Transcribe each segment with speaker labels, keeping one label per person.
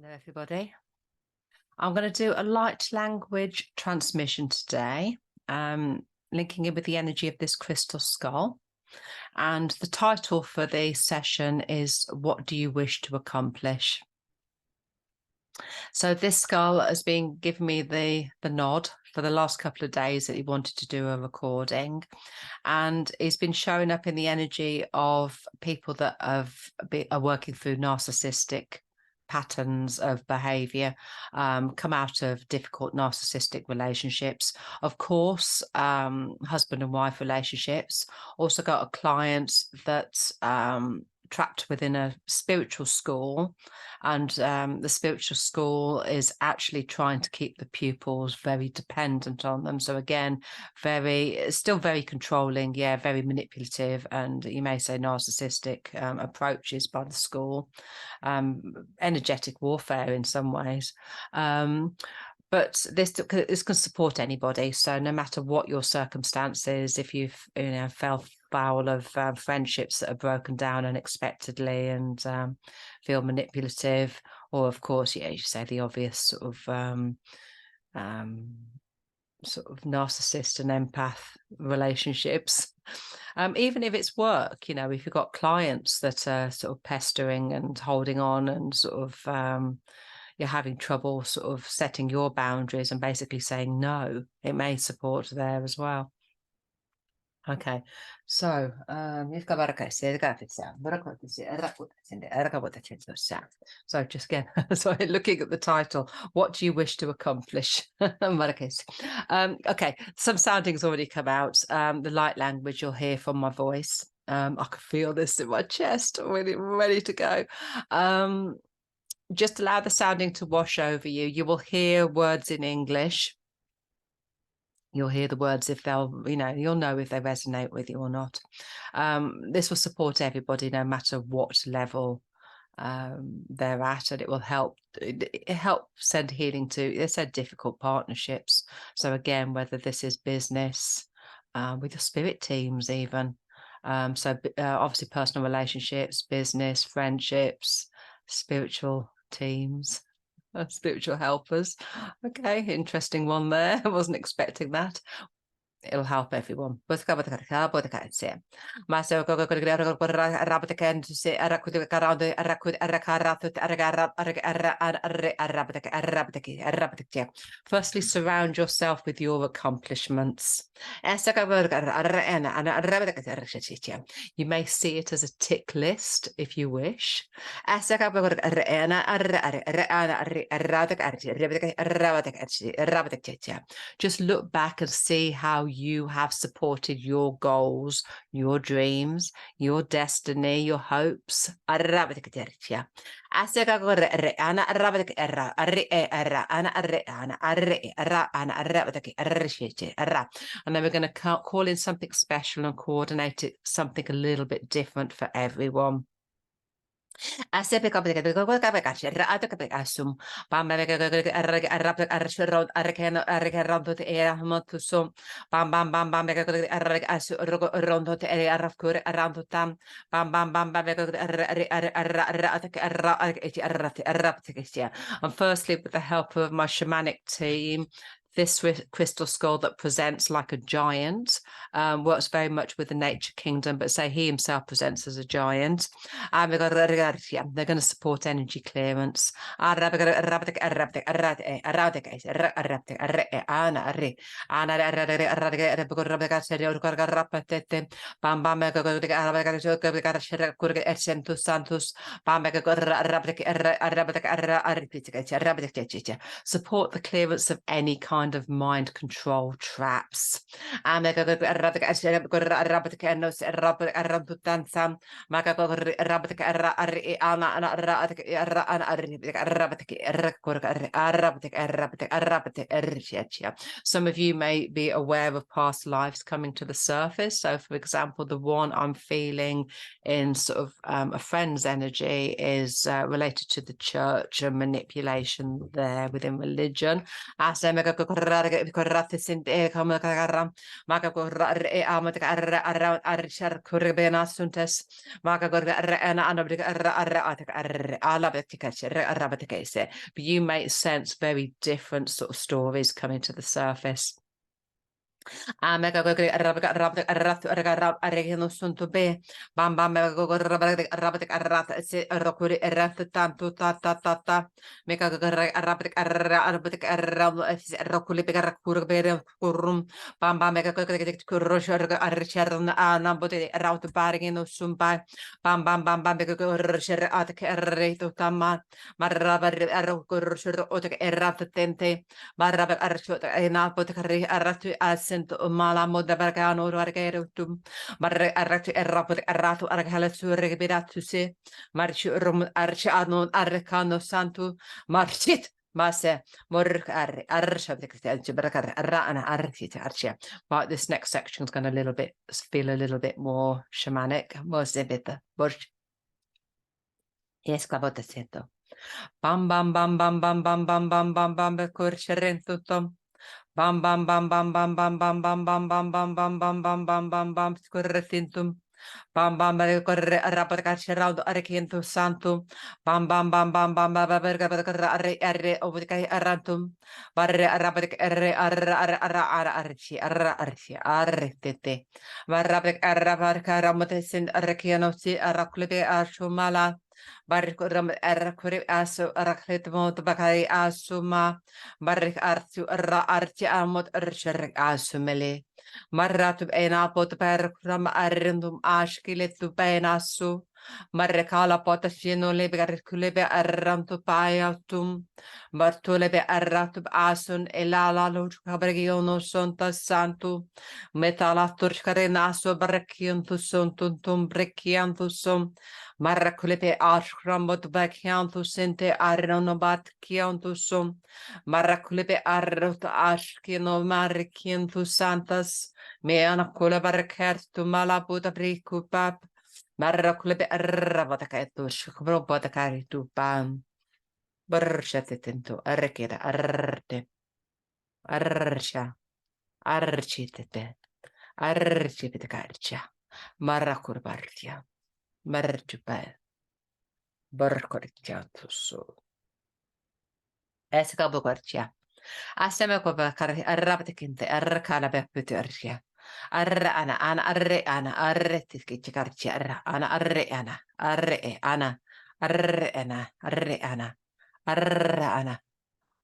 Speaker 1: Hello, everybody. I'm going to do a light language transmission today, linking in with the energy of this crystal skull. And the title for the session is What Do You Wish to Accomplish? So this skull has been giving me the nod for the last couple of days that he wanted to do a recording. And he's been showing up in the energy of people that are working through narcissistic patterns of behavior, come out of difficult narcissistic relationships. Of course, husband and wife relationships. Also got a client that's trapped within a spiritual school, and the spiritual school is actually trying to keep the pupils very dependent on them. So again, still very controlling, very manipulative, and you may say narcissistic approaches by the school, energetic warfare in some ways. But this can support anybody. So no matter what your circumstances, if you've fell foul of friendships that are broken down unexpectedly and feel manipulative, or of course, you say the obvious sort of narcissist and empath relationships. Even if it's work, if you've got clients that are sort of pestering and holding on and sort of you're having trouble sort of setting your boundaries and basically saying no, it may support there as well. Okay, so so just again, sorry, looking at the title, what do you wish to accomplish? Okay, some sounding's already come out. The light language you'll hear from my voice. I can feel this in my chest, really ready to go. Just allow the sounding to wash over you. You will hear words in English. You'll hear the words if they'll, you'll know if they resonate with you or not. This will support everybody, no matter what level they're at, and it will help. It help send healing to. They said difficult partnerships. So again, whether this is business, with your spirit teams, even. Obviously, personal relationships, business, friendships, spiritual teams, spiritual helpers. Okay, interesting one there. I wasn't expecting that. It'll help everyone. Firstly, surround yourself with your accomplishments. You may see it as a tick list if you wish. Just look back and see how you have supported your goals, your dreams, your destiny, your hopes. And then we're going to call in something special and coordinate it, something a little bit different for everyone. And firstly, with the help of my shamanic team, this crystal skull that presents like a giant works very much with the nature kingdom, but say he himself presents as a giant. And they're going to support energy clearance. Support the clearance of any kind of mind control traps. Some of you may be aware of past lives coming to the surface. So, for example, the one I'm feeling in sort of a friend's energy is related to the church and manipulation there within religion. corrate sente come carra maga corra e amata arra around arshar kurbena suntes maga corra ana anabriga arra ala betikase arabatikase. But you make sense very different sort of stories coming to the surface. Mega go arabic arabic arat arab aregino sunto be bam bam mega go arabic arat se rokuri arat tanto ta ta ta ta mega go arabic arabic arab rokuli be rakur be kurum bam bam mega go kurrosh archerna ana bote raut barigino sumba bam bam bam bam mega go rcher atak arreto tamma marrabar arrokur shur otak erat tente marrabar archot ena bote aratu asent mala moda bargano argerutum marre arratu errapot erratu argalasu regibiratu se marchu rum archano arcano santu marchit Mase mork arrana archit archia. But this next section is going to feel a little bit more shamanic. Mose bit yes, clavota sento. Bam bam bam bam bam bam bam bam bam bam curcherentutum. Bam bam bam bam bam bam bam bam bam bam bam bam bam bam bam bam bam scorretintum. Bam bam corre rapacarche raudo arequinto santo. Bam bam bam bam bam bam arre obicai arrantum. Barre arapac arre tete. Barrapic arraparca ramotesin arrequianosi arraclipe archumala. Barikuram erkuri asu rakritmo tabakari asuma barik artu ra arti amot ercher asumele marratu ena pot perkuram arrendum ashkiletu penasu marrekala potasino lebegar kulebe arrantu payatum bartulebe arratu asun elala lut kabrigiono sonta santu metalatur karenaso barkiantu sontum brekiantu som Marrakulepe ashramot bakiantu sente arnobat kiantusum. Marrakulepe arrot ashkino marikintu santas. Meana kula barakertu malaputa briku pap. Marrakulepe arrabatakaetu shukrobatakaritu pam. Barshatetintu arrekira arte. Arsha. Architete. Archipitakarcha. Marrakurbartia. Martupa Barcorciatus. Escabo Gorcia. Asemekova arrabatikinte arcana beputurcia. Arra ana arretikicicarcia ana arre ana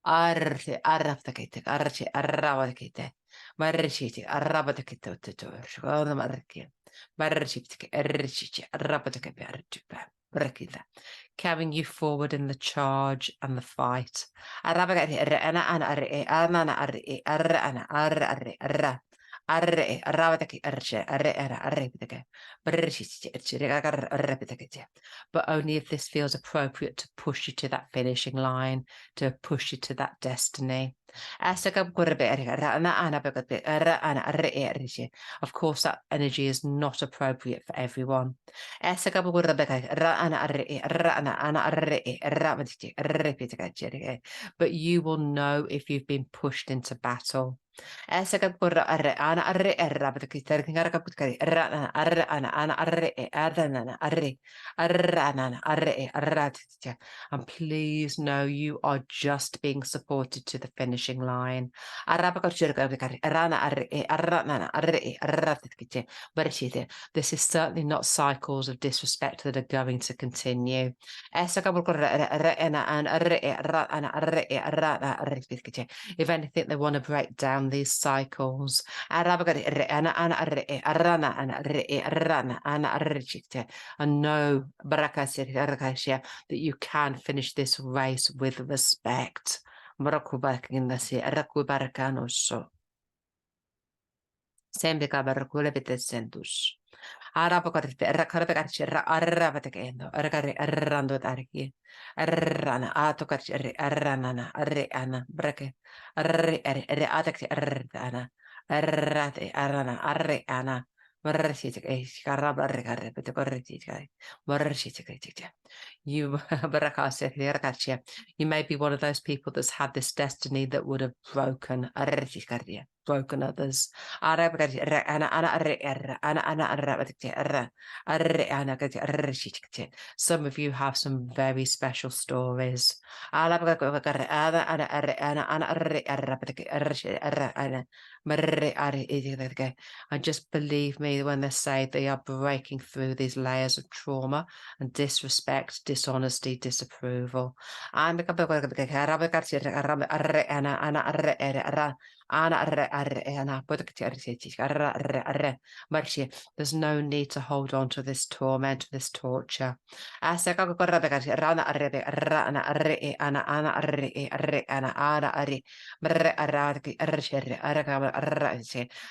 Speaker 1: Arre arrabtakite arrabakite marriciti arrabatakite tutur shkona marki marriciti erriciti arrabatake pertupa brekita carrying you forward in the charge and the fight arrabakite ana arre arrabatake arrebitake berriciti but only if this feels appropriate to push you to that finishing line, to push you to that destiny. Of course, that energy is not appropriate for everyone. But you will know if you've been pushed into battle. And please know you are just being supported to the finishing line. This is certainly not cycles of disrespect that are going to continue. If anything, they want to break down these cycles. And know that you can finish this race with respect. Sembika barkule bitesentus. Arapakorte rakarbekarchi arrabatekendo arrando tarki arrana atokarchi arranana arreana breke arre atakti arrana arrate arrana arreana You you may be one of those people that's had this destiny that would have broken others. Some of you have some very special stories. And just believe me when they say they are breaking through these layers of trauma and disrespect, dishonesty, disapproval. There's no need to hold on to this torment, this torture.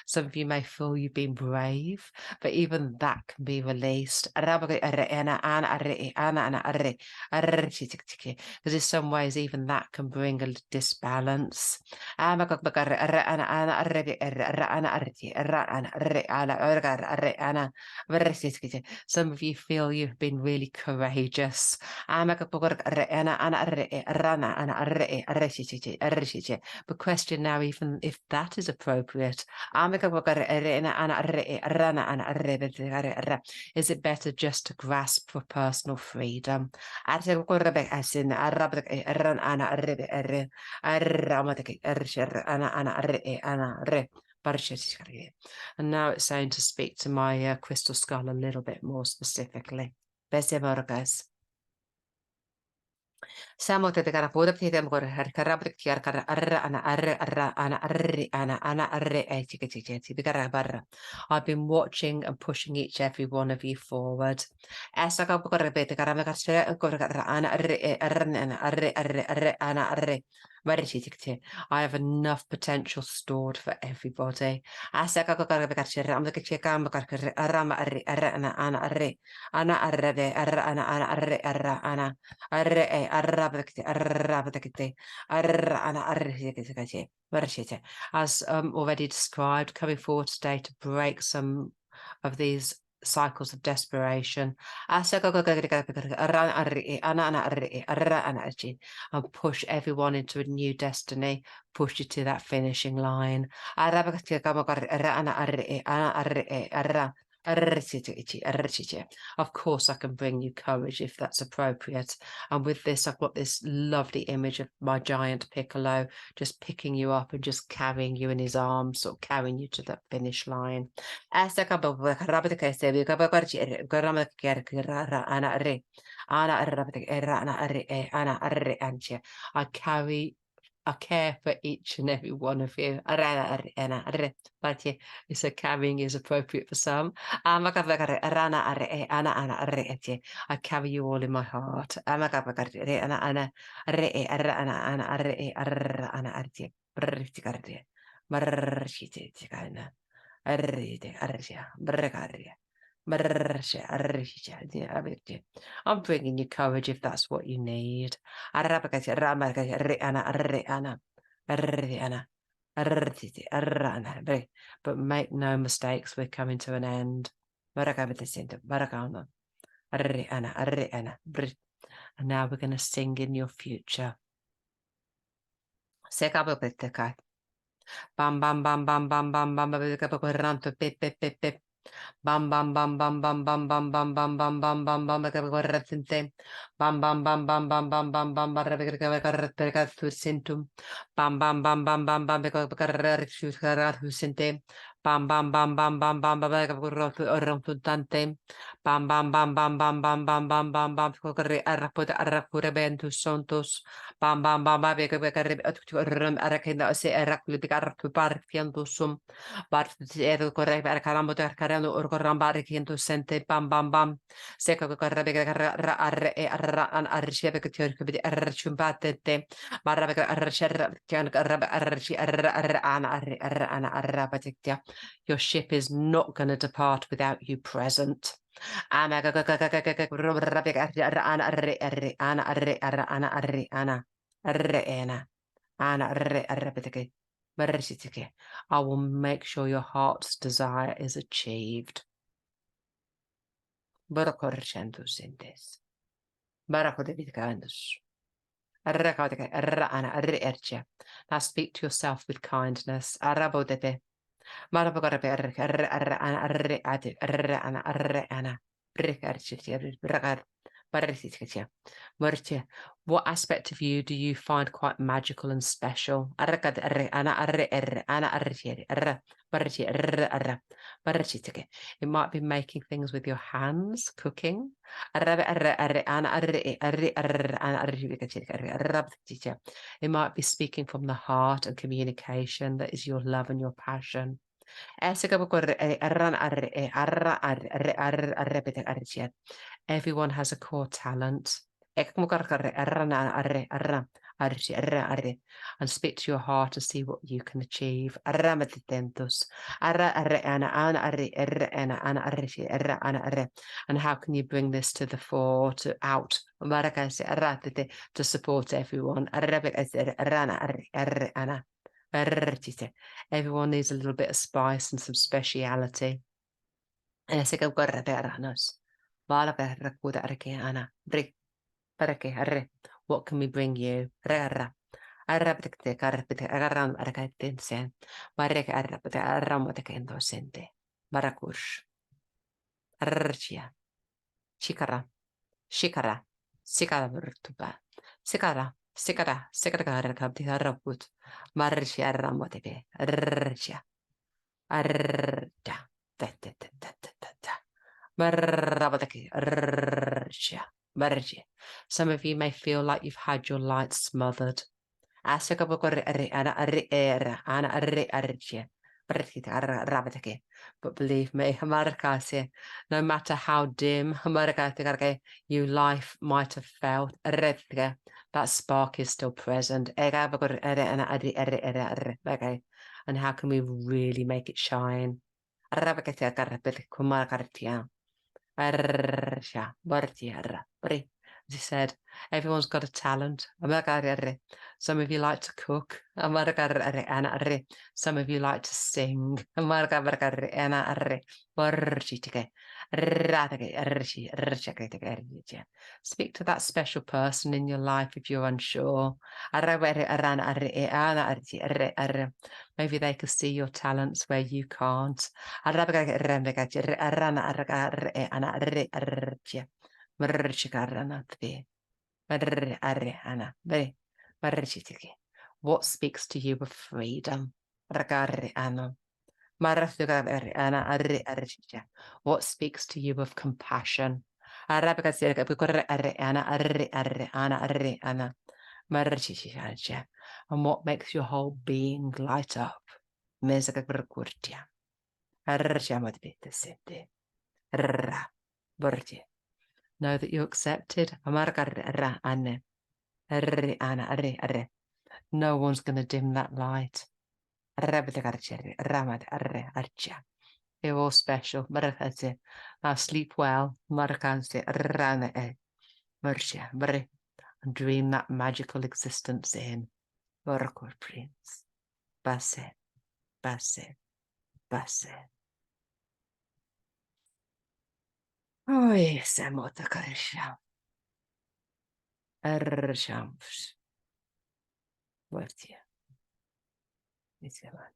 Speaker 1: Some of you may feel you've been brave, but even that can be released. Because in some ways, even that can bring a disbalance. Some of you feel you've been really courageous. But question now, even if that is appropriate. Is it better just to grasp for personal freedom? And now it's saying to speak to my crystal skull a little bit more specifically. Guys. Samo te gara puuda piti tem gore har karabrik tiar kar arra ana arre gara barra. I've been watching and pushing each every one of you forward. Esa ka gore bete gara me karsere gore ana arre. I have enough potential stored for everybody. Asa ka gore be karsere am de cheka am kar arama ana as already described, coming forward today to break some of these cycles of desperation and push everyone into a new destiny, push you to that finishing line. Of course, I can bring you courage if that's appropriate. And with this, I've got this lovely image of my giant piccolo just picking you up and just carrying you in his arms, sort of carrying you to that finish line. I care for each and every one of you. So carrying is appropriate for some. I carry you all in my heart. I'm bringing you courage if that's what you need. But make no mistakes, we're coming to an end. And now we're going to sing in your future. Bam bam bam bam bam bam bam bam Bam bam bam bam bam bam bam bam bam bam bam bam bam corretente. Bam bam bam bam bam bam bam bam corretentum. Bam bam bam bam bam bam corretentum. Bam bam bam bam bam bam corretentum. Bam bam bam bam bam bam bam bam bam bam corre arrapure bentus sontus. Bam bam bam bam arrakenda se arraklu bigartu parfiantusum. Bartu corre per carambo carano or corrambare kinto sente bam bam bam. Seka correbe arre an arriceve che ti orcubi arciumpatete. Marrabe arricere can arrabe arci arrabatictia. Your ship is not going to depart without you present. Ana I will make sure your heart's desire is achieved. Barakorchentusintes. Barakodevitkanus. Now speak to yourself with kindness. Arabodete. What aspect of you do you find quite magical and special? It might be making things with your hands, cooking. It might be speaking from the heart and communication. That is your love and your passion. Everyone has a core talent. And speak to your heart and see what you can achieve. And how can you bring this to the fore, to out, to support everyone? Everyone needs a little bit of spice and some speciality. What can we bring you? Shikara, shikara, sikara burtuba, sikara, sikara, sikara kabdika rabut, marcia ramotebe, rcia, arda, da, da, da, da, da, da, da. Marabadaki, rcia, marcia. Some of you may feel like you've had your light smothered. But believe me, no matter how dim your life might have felt, that spark is still present. And how can we really make it shine? As he said, everyone's got a talent. Some of you like to cook. Some of you like to sing. Speak to that special person in your life if you're unsure. Maybe they can see your talents where you can't. What speaks to you of freedom? What speaks to you of compassion? And what makes your whole being light up? Know that you're accepted. No one's going to dim that light. You're all special. Now sleep well. And dream that magical existence in. Prince. Basse, basse, basse. Oi, semota karışam. Erşammış. Vart je. Niet helemaal.